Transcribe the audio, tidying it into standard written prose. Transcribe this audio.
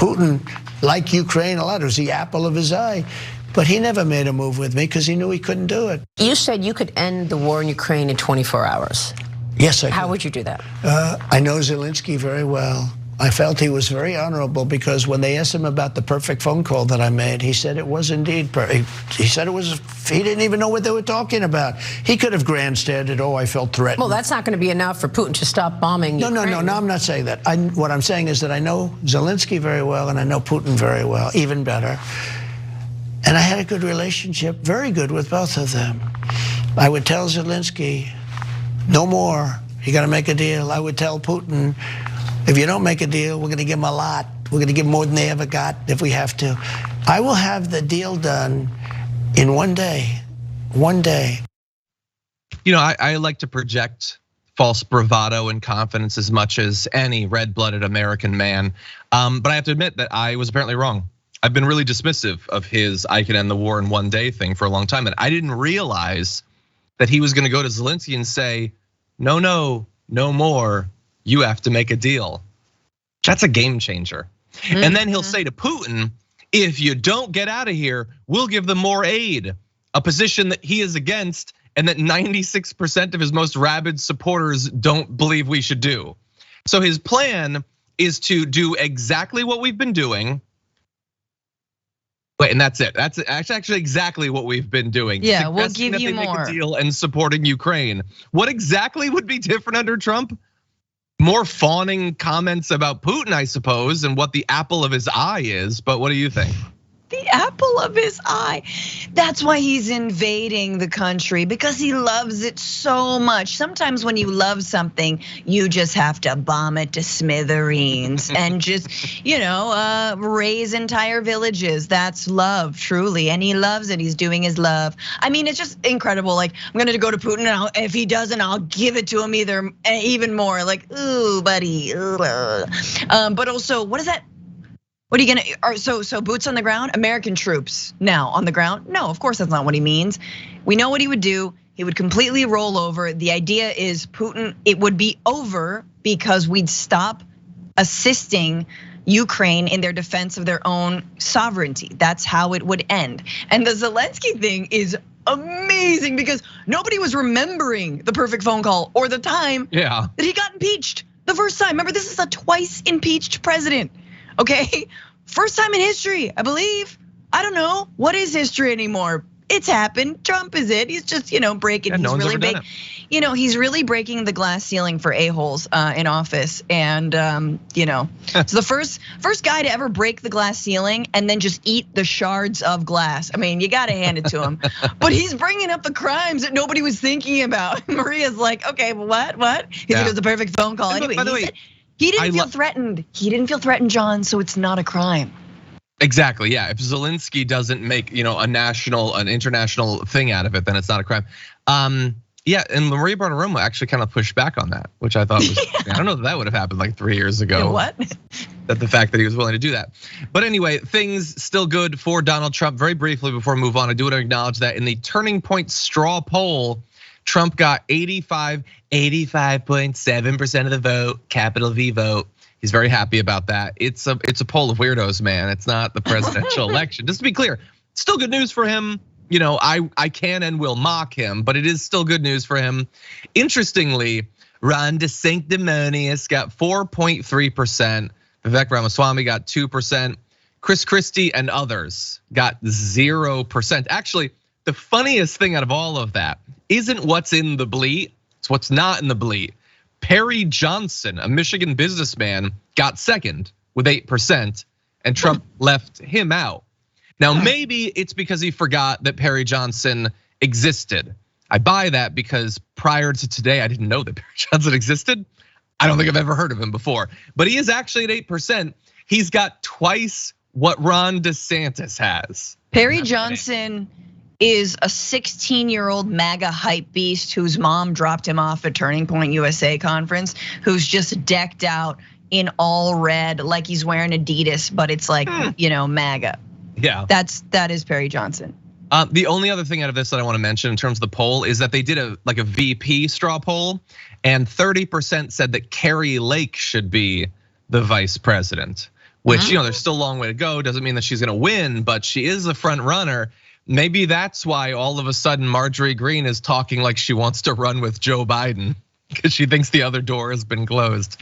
Putin liked Ukraine a lot. It was the apple of his eye. But he never made a move with me because he knew he couldn't do it. You said you could end the war in Ukraine in 24 hours. Yes, I could. How would you do that? I know Zelensky very well. I felt he was very honorable because when they asked him about the perfect phone call that I made, he said it was indeed perfect. He said it was, he didn't even know what they were talking about. He could have grandstanded, oh, I felt threatened. Well, that's not going to be enough for Putin to stop bombing Ukraine. No, I'm not saying that. What I'm saying is that I know Zelensky very well and I know Putin very well, even better. And I had a good relationship, very good with both of them. I would tell Zelensky, no more, you got to make a deal. I would tell Putin, if you don't make a deal, we're going to give them a lot. We're going to give them more than they ever got if we have to. I will have the deal done in one day. One day. You know, I like to project false bravado and confidence as much as any red-blooded American man. But I have to admit that I was apparently wrong. I've been really dismissive of his I can end the war in one day thing for a long time. And I didn't realize that he was going to go to Zelensky and say, no more. You have to make a deal. That's a game changer. And then he'll say to Putin, if you don't get out of here, we'll give them more aid. A position that he is against and that 96% of his most rabid supporters don't believe we should do. So his plan is to do exactly what we've been doing. Wait, and that's it. That's actually exactly what we've been doing. Yeah, we'll give you more. Make a deal and supporting Ukraine. What exactly would be different under Trump? More fawning comments about Putin, I suppose, and what the apple of his eye is. But what do you think? The apple of his eye. That's why he's invading the country, because he loves it so much. Sometimes when you love something, you just have to bomb it to smithereens and just, raise entire villages. That's love, truly. And he loves it. He's doing his love. I mean, it's just incredible. Like, I'm gonna go to Putin, and if he doesn't, I'll give it to him even more. Like, ooh, buddy. But also, what is that? What are you gonna, so boots on the ground, American troops now on the ground? No, of course that's not what he means. We know what he would do. He would completely roll over. The idea is Putin, it would be over because we'd stop assisting Ukraine in their defense of their own sovereignty. That's how it would end. And the Zelensky thing is amazing because nobody was remembering the perfect phone call or the time that he got impeached the first time. Remember, this is a twice impeached president. Okay, first time in history, I believe. I don't know, what is history anymore? It's happened, Trump is it. He's just, breaking, he's really big. He's really breaking the glass ceiling for a-holes in office. And, it's the first guy to ever break the glass ceiling and then just eat the shards of glass. I mean, you gotta hand it to him. But he's bringing up the crimes that nobody was thinking about. Maria's like, okay, what? He's like, it was the perfect phone call. Anyway, he didn't feel threatened. He didn't feel threatened, John, so it's not a crime. Exactly, yeah. If Zelensky doesn't make an international thing out of it, then it's not a crime. Yeah, and Maria Bartiromo actually kind of pushed back on that, which I thought was, I don't know that would have happened like 3 years ago. What? That the fact that he was willing to do that. But anyway, things still good for Donald Trump. Very briefly before we move on, I do want to acknowledge that in the Turning Point straw poll, Trump got 85.7% of the vote, capital V vote. He's very happy about that. It's a poll of weirdos, man. It's not the presidential election. Just to be clear, still good news for him. I can and will mock him, but it is still good news for him. Interestingly, Ron DeSantis got 4.3%. Vivek Ramaswamy got 2%. Christie and others got 0%. Actually, the funniest thing out of all of that isn't what's in the bleat, it's what's not in the bleat. Perry Johnson, a Michigan businessman, got second with 8%, and Trump left him out. Now, maybe it's because he forgot that Perry Johnson existed. I buy that because prior to today, I didn't know that Perry Johnson existed. I don't think I've ever heard of him before, but he is actually at 8%. He's got twice what Ron DeSantis has. Perry Johnson is a 16-year-old MAGA hype beast whose mom dropped him off at Turning Point USA conference, who's just decked out in all red, like he's wearing Adidas, but it's like, MAGA. Yeah. That is Perry Johnson. The only other thing out of this that I want to mention in terms of the poll is that they did a VP straw poll, and 30% said that Carrie Lake should be the vice president, which, there's still a long way to go. Doesn't mean that she's gonna win, but she is a front runner. Maybe that's why all of a sudden Marjorie Greene is talking like she wants to run with Joe Biden, because she thinks the other door has been closed.